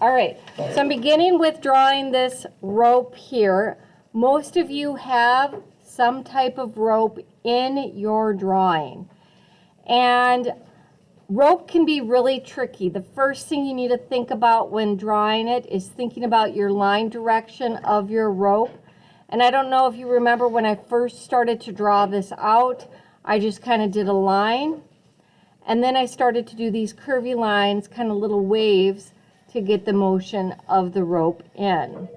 All right, so I'm beginning with drawing this rope here. Most of you have some type of rope in your drawing. And rope can be really tricky. The first thing you need to think about when drawing it is thinking about your line direction of your rope. And I don't know if you remember when I first started to draw this out, I just kind of did a line. And then I started to do these curvy lines, kind of little waves, to get the motion of the rope in.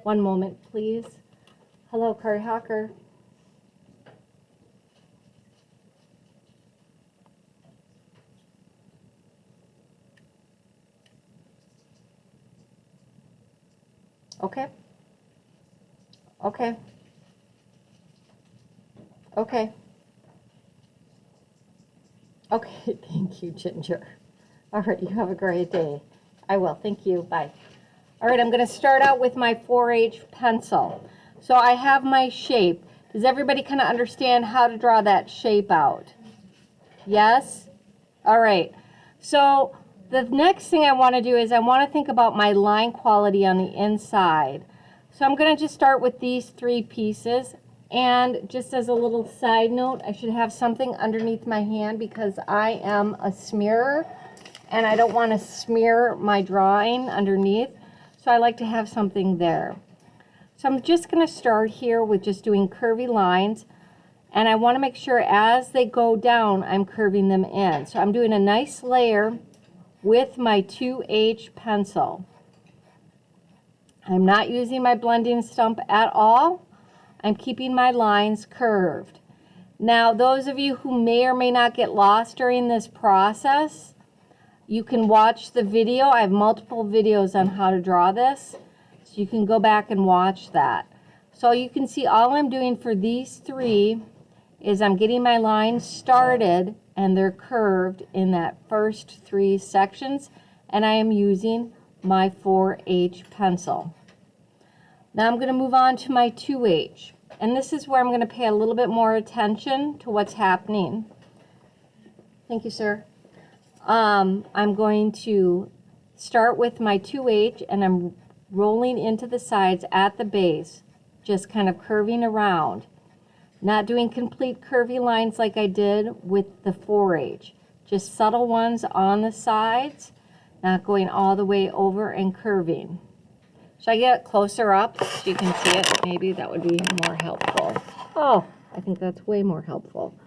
One moment, please. Hello, Carrie Halker. Okay. Okay. Okay. Okay, thank you, Ginger. All right, you have a great day. I will, thank you, bye. All right, I'm gonna start out with my 4H pencil. So I have my shape. Does everybody kind of understand how to draw that shape out? Yes? All right, so the next thing I wanna do is I wanna think about my line quality on the inside. So I'm gonna just start with these 3 pieces. And just as a little side note, I should have something underneath my hand because I am a smearer and I don't want to smear my drawing underneath. So I like to have something there. So I'm just going to start here with just doing curvy lines. And I want to make sure as they go down, I'm curving them in. So I'm doing a nice layer with my 2H pencil. I'm not using my blending stump at all. I'm keeping my lines curved. Now, those of you who may or may not get lost during this process, you can watch the video. I have multiple videos on how to draw this, so you can go back and watch that. So you can see all I'm doing for these 3 is I'm getting my lines started and they're curved in that first 3 sections, and I am using my 4H pencil. Now I'm going to move on to my 2H, and this is where I'm going to pay a little bit more attention to what's happening. Thank you, sir. I'm going to start with my 2H, and I'm rolling into the sides at the base, just kind of curving around. Not doing complete curvy lines like I did with the 4H, just subtle ones on the sides, not going all the way over and curving. Should I get it closer up so you can see it? Maybe that would be more helpful. Oh, I think that's way more helpful.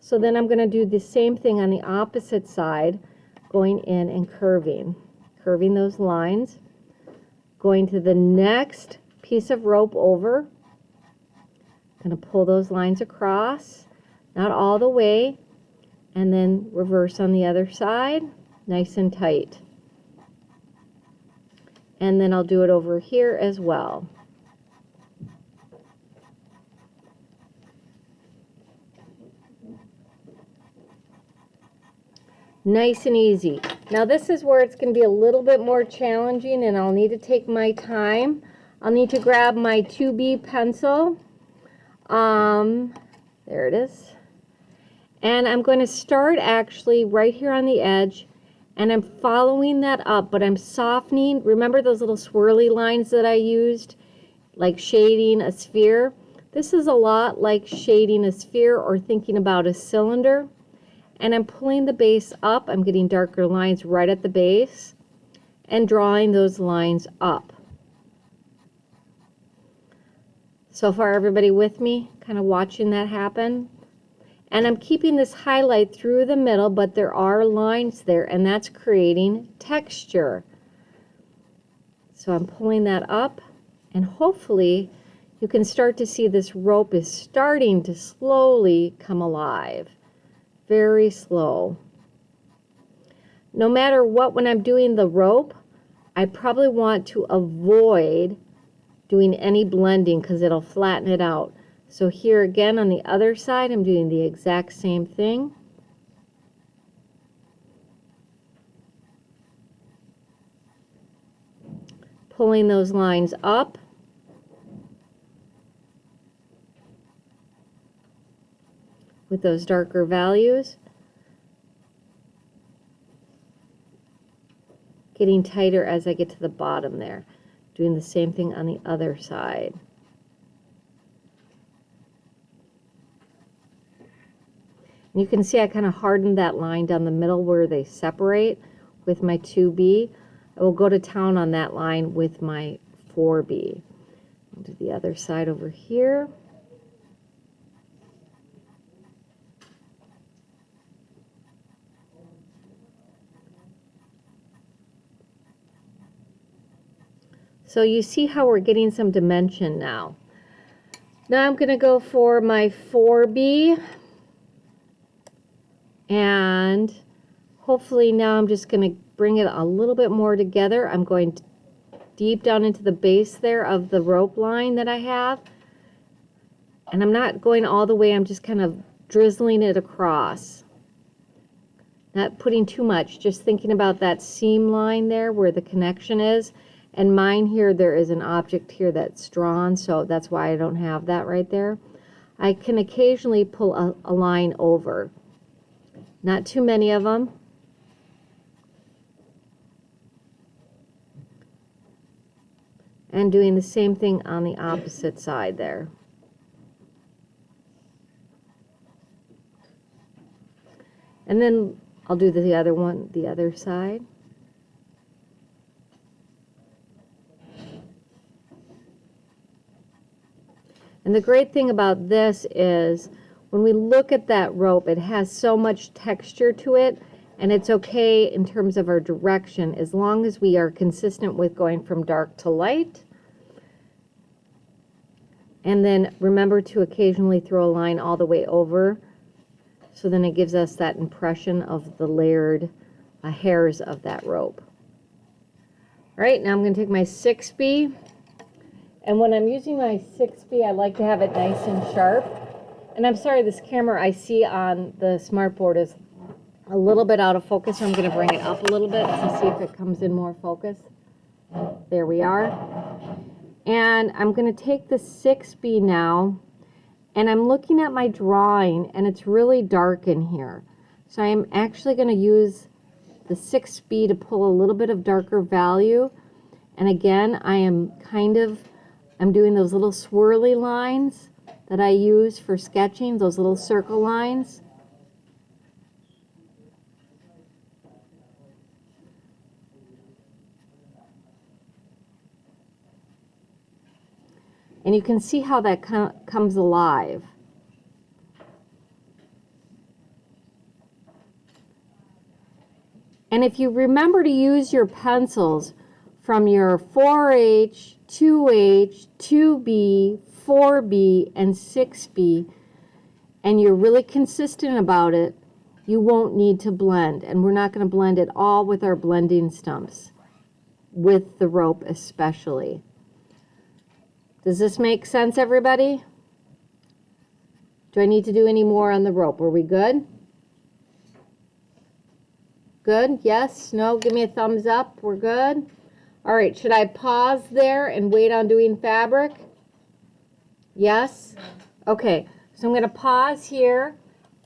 So then I'm going to do the same thing on the opposite side, going in and curving those lines, going to the next piece of rope over, going to pull those lines across, not all the way, and then reverse on the other side, nice and tight. And then I'll do it over here as well. Nice and easy. Now this is where it's going to be a little bit more challenging, and I'll need to take my time. I'll need to grab my 2B pencil. There it is. And I'm going to start actually right here on the edge, and I'm following that up, but I'm softening. Remember those little swirly lines that I used, like shading a sphere? This is a lot like shading a sphere or thinking about a cylinder. And I'm pulling the base up. I'm getting darker lines right at the base and drawing those lines up. So far, everybody with me? Kind of watching that happen? And I'm keeping this highlight through the middle, but there are lines there, and that's creating texture. So I'm pulling that up, and hopefully you can start to see this rope is starting to slowly come alive. Very slow. No matter what, when I'm doing the rope, I probably want to avoid doing any blending because it'll flatten it out. So here again on the other side, I'm doing the exact same thing. Pulling those lines up. With those darker values. getting tighter as I get to the bottom there. Doing the same thing on the other side. And you can see I kind of hardened that line down the middle where they separate with my 2B. I will go to town on that line with my 4B. I'll do the other side over here. So you see how we're getting some dimension now. Now I'm going to go for my 4B. And hopefully now I'm just going to bring it a little bit more together. I'm going deep down into the base there of the rope line that I have. And I'm not going all the way, I'm just kind of drizzling it across. Not putting too much, just thinking about that seam line there where the connection is. And mine here, there is an object here that's drawn, so that's why I don't have that right there. I can occasionally pull a line over. Not too many of them. And doing the same thing on the opposite side there. And then I'll do the other one, the other side. And the great thing about this is when we look at that rope, it has so much texture to it, and it's okay in terms of our direction as long as we are consistent with going from dark to light. And then remember to occasionally throw a line all the way over, so then it gives us that impression of the layered hairs of that rope. All right, now I'm going to take my 6B. And when I'm using my 6B, I like to have it nice and sharp. And I'm sorry, this camera I see on the smartboard is a little bit out of focus, so I'm going to bring it up a little bit to see if it comes in more focus. There we are. And I'm going to take the 6B now, and I'm looking at my drawing, and it's really dark in here. So I'm actually going to use the 6B to pull a little bit of darker value. And again, I'm doing those little swirly lines that I use for sketching, those little circle lines. And you can see how that comes alive. And if you remember to use your pencils from your 4H, 2H, 2B, 4B, and 6B, and you're really consistent about it, you won't need to blend. And we're not going to blend at all with our blending stumps, with the rope especially. Does this make sense, everybody? Do I need to do any more on the rope? Are we good? Good? Yes? No? Give me a thumbs up. We're good? All right, should I pause there and wait on doing fabric? Yes? Okay, so I'm going to pause here.